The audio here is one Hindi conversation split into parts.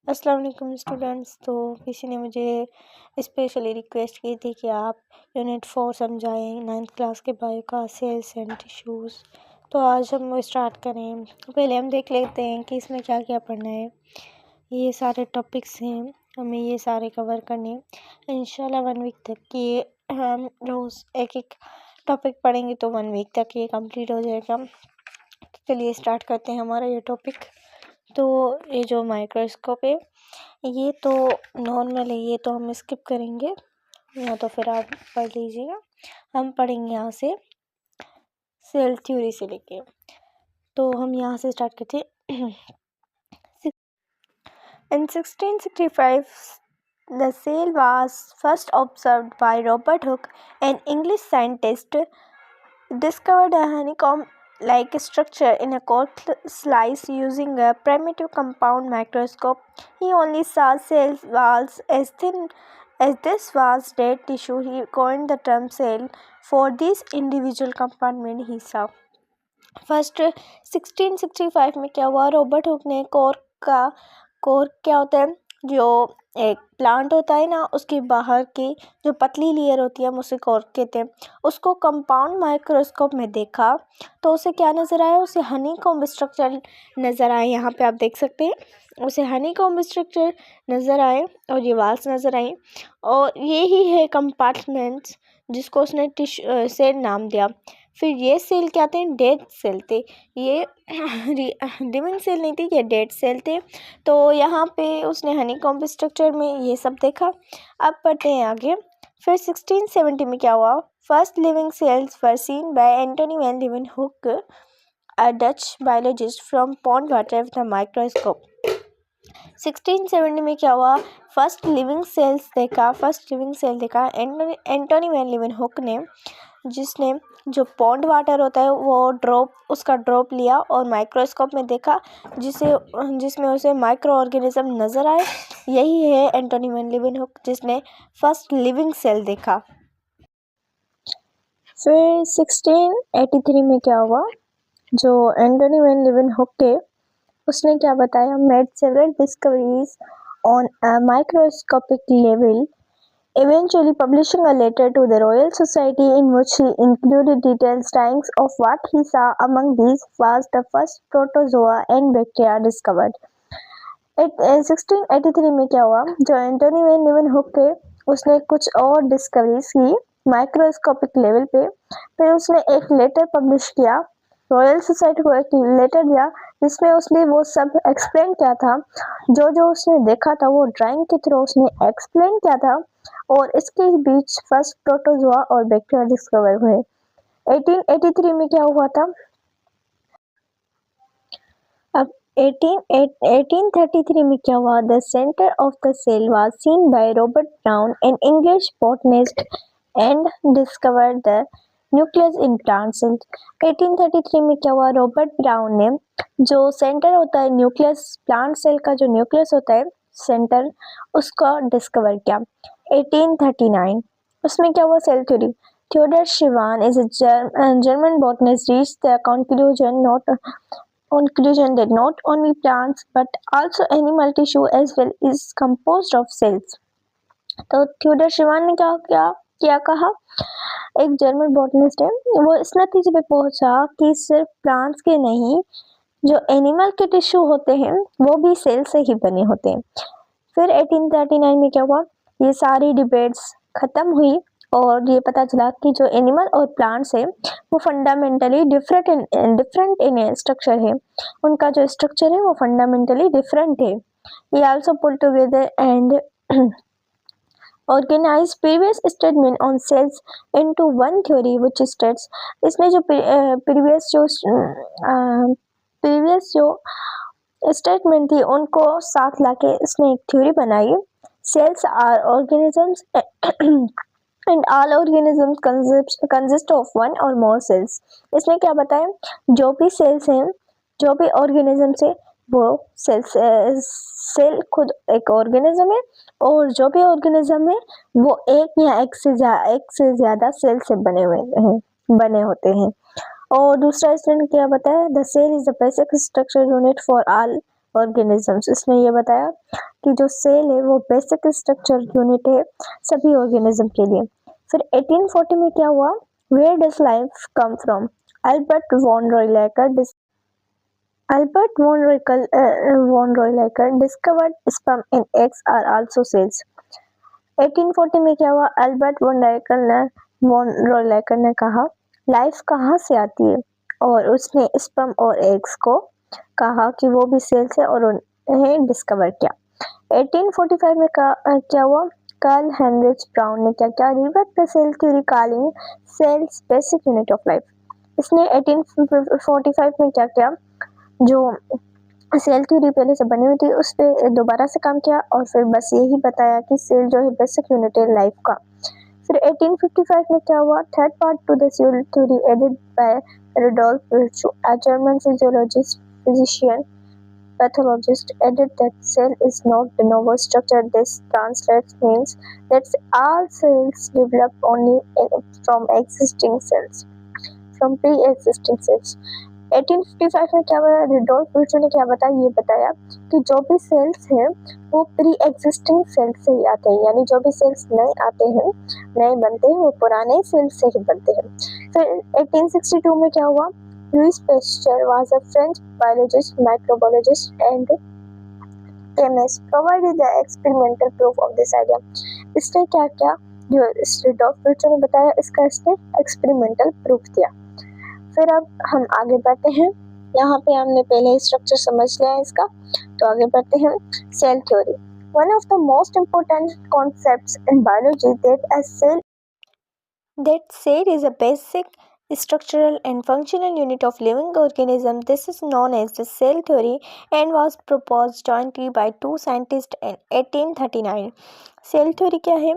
अस्सलाम वालेकुम स्टूडेंट्स। तो किसी ने मुझे स्पेशली रिक्वेस्ट की थी कि आप यूनिट 4 समझाएं 9th क्लास के बायो का सेल्स एंड टिश्यूज़। तो आज हम वो स्टार्ट करें। पहले हम देख लेते हैं कि इसमें क्या क्या पढ़ना है। ये सारे टॉपिक्स हैं, हमें ये सारे कवर करने हैं इंशाल्लाह 1 वीक तक। कि हम रोज़ एक एक टॉपिक पढ़ेंगे तो 1 वीक तक ये कंप्लीट हो जाएगा। तो चलिए स्टार्ट करते हैं हमारा ये टॉपिक। तो ये जो माइक्रोस्कोप है ये तो नॉर्मल है, ये तो हम स्किप करेंगे, या तो फिर आप पढ़ लीजिएगा। हम पढ़ेंगे यहाँ से सेल थ्योरी से लेके। तो हम यहाँ से स्टार्ट करते हैं। In 1665, the cell was first observed by Robert Hooke, an English scientist. Discovered a honeycomb-like structure in a cork slice using a primitive compound microscope. He only saw cell walls as thin as this was dead tissue. He coined the term cell for these individual compartments he saw. First 1665 में क्या हुआ, रॉबर्ट हुक ने कॉर्क क्या होता है, जो एक प्लांट होता है ना, उसके बाहर की जो पतली लेयर होती है हम उसे कॉर्क कहते हैं। उसको कंपाउंड माइक्रोस्कोप में देखा तो उसे क्या नज़र आया, उसे हनीकॉम्ब स्ट्रक्चर नज़र आए। यहाँ पे आप देख सकते हैं उसे हनीकॉम्ब स्ट्रक्चर नज़र आए और ये वाल्स नज़र आई, और यही है कंपार्टमेंट्स जिसको उसने सेल नाम दिया। फिर ये सेल क्या थे, डेड सेल थे। ये लिविंग सेल नहीं थे, ये डेड सेल थे। तो यहाँ पे उसने हनीकॉम्ब स्ट्रक्चर में ये सब देखा। अब पढ़ते हैं आगे। फिर 1670 में क्या हुआ, first living cells were seen by Antonie van लीeuwenhoek, a Dutch biologist from pond water with a microscope. 1670 में क्या हुआ, फर्स्ट लिविंग सेल देखा एंटोनी वैन लीeuwenhoek ने, जिसने जो पॉन्ड वाटर होता है वो उसका ड्रॉप लिया और माइक्रोस्कोप में देखा, जिसमें उसे माइक्रो ऑर्गेनिज्म नज़र आए। यही है एंटोनी वैन लीeuwenhoek जिसने फर्स्ट लिविंग सेल देखा। फिर 1683 में क्या हुआ, जो एंटोनी वैन लीeuwenhoek थे उसने क्या बताया, made several discoveries on a microscopic level, eventually publishing a letter to the Royal Society in which he included detailed drawings of what he saw. Among these was the first protozoa and bacteria discovered. 1683 में क्या हुआ, जो एंटोनी वैन लीeuwenhoek थे उसने कुछ और डिस्कवरीज की माइक्रोस्कोपिक लेवल पे। फिर उसने एक लेटर पब्लिश किया, रॉयल सोसाइटी को एक लेटर दिया जिसमें उसने वो सब एक्सप्लेन किया था, जो उसने देखा था वो ड्राइंग के थ्रू उसने एक्सप्लेन किया था। और इसके बीच फर्स्ट प्रोटोजोआ और बैक्टीरिया डिस्कवर हुए। 1883 में क्या हुआ था, अब 1833 में क्या हुआ, the centre of the cell was seen by Robert Brown, an English botanist, and discovered the nucleus in plant cells. 1833 में क्या हुआ, रॉबर्ट ब्राउन ने जो सेंटर होता है न्यूक्लियस, प्लांट सेल का जो न्यूक्लियस होता है सेंटर, उसका डिस्कवर किया। 1839 उसमें क्या हुआ, cell theory. Theodor Schwann is a German botanist reached the conclusion that not only plants but also animal tissue as well is composed of cells. तो थियोडर शिवान ने क्या कहा, एक जर्मन बॉटनिस्ट है, वो इस नतीजे पे पहुंचा कि सिर्फ प्लांट्स के नहीं, जो एनिमल के टिश्यू होते हैं वो भी सेल से ही बने होते हैं। फिर 1839 में क्या हुआ, ये सारी डिबेट्स खत्म हुई और ये पता चला कि जो एनिमल और प्लांट्स है वो फंडामेंटली डिफरेंट इन स्ट्रक्चर है, उनका जो स्ट्रक्चर है वो फंडामेंटली डिफरेंट है। ये also put together and organize previous statement on cells into one theory which states, इसने जो previous जो स्टेटमेंट थी उनको साथ लाके इसने एक थ्योरी बनाई, cells are organisms and all organisms consist of one or more cells। इसने क्या बताया, जो भी सेल्स हैं, जो भी ऑर्गेनिजम्स है वो सेल खुद एक ऑर्गेनिज्म है, और जो भी ऑर्गेनिज्म है वो एक या एक से ज़्यादा सेल से बने होते हैं। और दूसरा इसने क्या बताया, the cell is the basic structure unit for all organisms. इसने ये बताया कि जो सेल है वो बेसिक स्ट्रक्चर यूनिट है सभी ऑर्गेनिज्म के लिए। फिर 1840 में क्या हुआ, where does life come from, Albert von Royleker discovered sperm in eggs are also cells. 1840 में क्या हुआ, अल्बर्ट वॉन रॉयलेकर ने कहा लाइफ कहाँ से आती है, और उसने स्पर्म और एग्स को कहा कि वो भी सेल्स है और उन्हें डिस्कवर किया। 1845 में क्या हुआ, कार्ल हेनरिच ब्राउन ने क्या किया, revert the cell theory calling cells basic unit of life. इसने 1845 में क्या किया, जो सेल थ्योरी पहले से बनी हुई थी उस पर दोबारा से काम किया और फिर बस यही बताया कि सेल जो है बेसिक यूनिट है लाइफ का। फिर 1855 में क्या हुआ, third part to the cell theory added by Rudolf Virchow, a German physician pathologist, added that cell is not de novo structure. This translates means that all cells develop only from pre-existing cells. 1855 में क्या हुआ, रुडोल्फ विर्चू ने क्या बताया, ये बताया कि जो भी सेल्स हैं वो प्री एग्जिस्टिंग सेल्स से ही आते हैं, यानी जो भी सेल्स नए आते हैं, नए बनते हैं, वो पुराने सेल्स से ही बनते हैं। फिर 1862 में क्या हुआ, Louis Pasteur was a French biologist, microbiologist, and chemist, provided the experimental proof of this idea. इसने क्या किया, जो रुडोल्फ विर्चू ने बताया इसका इसने एक्सपेरिमेंटल प्रूफ दिया। फिर अब हम आगे बढ़ते हैं, यहाँ पे हमने पहले स्ट्रक्चर समझ लिया है इसका, तो आगे बढ़ते हैं। Cell theory, one of the most important concepts in biology that cell is a basic structural and functional unit of living organism. This is known as the cell theory and was proposed jointly by two scientists in 1839. Cell theory क्या है,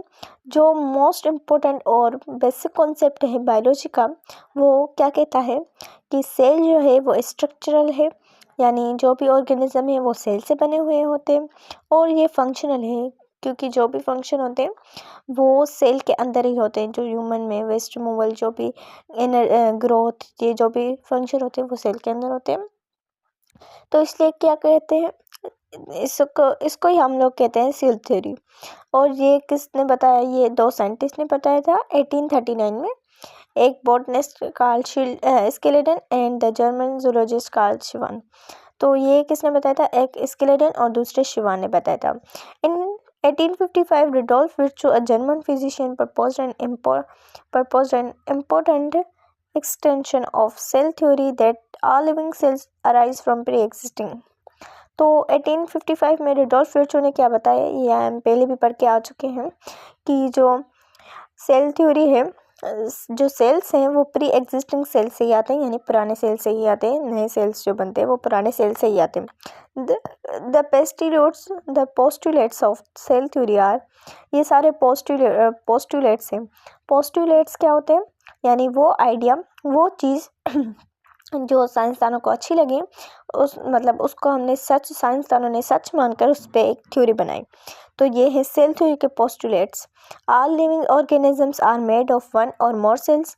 जो मोस्ट इम्पोर्टेंट और बेसिक कॉन्सेप्ट है बायोलॉजी का, वो क्या कहता है कि सेल जो है वो स्ट्रक्चरल है, यानी जो भी ऑर्गेनिज्म है वो सेल से बने हुए होते हैं, और ये फंक्शनल है क्योंकि जो भी फंक्शन होते हैं वो सेल के अंदर ही होते हैं। जो ह्यूमन में वेस्ट रिमूवल, जो भी ग्रोथ, ये जो भी फंक्शन होते हैं वो सेल के अंदर होते हैं। तो इसलिए क्या कहते हैं, इसको ही हम लोग कहते हैं सेल थ्योरी। और ये किसने बताया, ये दो साइंटिस्ट ने बताया था 1839 में, एक botanist Carl Schleiden and the German zoologist Carl Schwann. तो ये किसने बताया था, एक स्केलेटन और दूसरे शिवान ने बताया था। इन 1855 Rudolf Virchow, a German physician, proposed an important extension of cell theory that all living cells arise from pre-existing. तो 1855 में रुडोल्फ विर्चो ने क्या बताया, ये हम पहले भी पढ़ के आ चुके हैं कि जो सेल थ्योरी है, जो सेल्स हैं वो प्री एग्जिस्टिंग सेल से ही आते हैं, यानी पुराने सेल से ही आते हैं, नए सेल्स जो बनते हैं वो पुराने सेल से ही आते हैं। The postulates of cell theory are, ये सारे पोस्टुलेट्स हैं। पोस्टुलेट्स क्या होते हैं, यानी वो आइडिया, वो चीज़ जो साइंसदानों को अच्छी लगी, उसको हमने साइंसदानों ने सच मानकर उस पर एक थ्योरी बनाई। तो ये है सेल थ्योरी के postulates. All living organisms are made of one or more sales,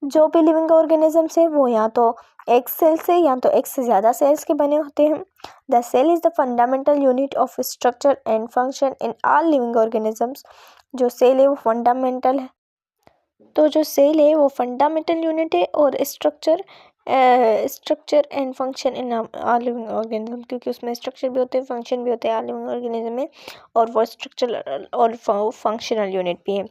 जो भी लिविंग ऑर्गेनिजम्स है वो या तो एक सेल से या तो एक से ज़्यादा सेल्स के बने होते हैं। The cell is the fundamental unit of structure and function in all living organisms. जो सेल है वो फंडामेंटल है, तो जो सेल है वो फंडामेंटल यूनिट है और structure and function in all living organism, क्योंकि उसमें स्ट्रक्चर भी होते हैं, फंक्शन भी होते हैं ऑल लिविंग ऑर्गेनिज्म में, और वो स्ट्रक्चरल और फंक्शनल यूनिट भी है।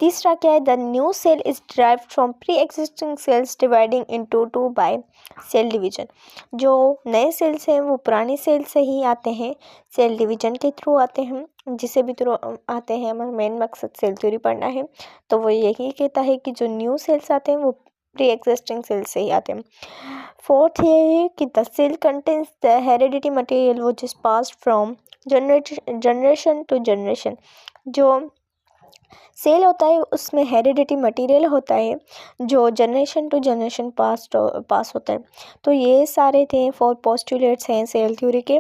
तीसरा क्या है, the new cell is derived from pre existing cells dividing into two by cell division. जो नए सेल्स हैं वो पुरानी सेल से ही आते हैं, सेल डिवीजन के थ्रू आते हैं, जिसे भी थ्रू आते हैं। हमारा मेन मकसद सेल थ्योरी पढ़ना है, तो वो यही कहता है कि जो न्यू सेल्स आते हैं वो प्री एग्जिस्टिंग सेल से ही आते हैं। फोर्थ ये है कि the cell contains the heredity material which is passed from generation to generation. जो सेल होता है उसमें हेरिडिटी मटेरियल होता है जो जनरेशन टू जनरेशन पास होता है। तो ये सारे थे 4 पोस्टुलेट्स हैं सेल थ्योरी के।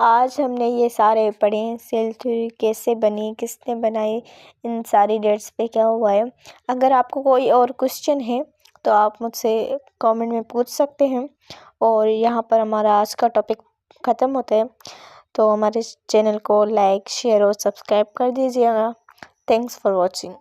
आज हमने ये सारे पढ़े हैं, सेल थ्योरी कैसे बनी, किसने बनाई, इन सारी डेट्स पे क्या हुआ है। अगर आपको कोई और क्वेश्चन है तो आप मुझसे कमेंट में पूछ सकते हैं। और यहाँ पर हमारा आज का टॉपिक ख़त्म होते हैं। तो हमारे चैनल को लाइक, शेयर और सब्सक्राइब कर दीजिएगा। Thanks for watching.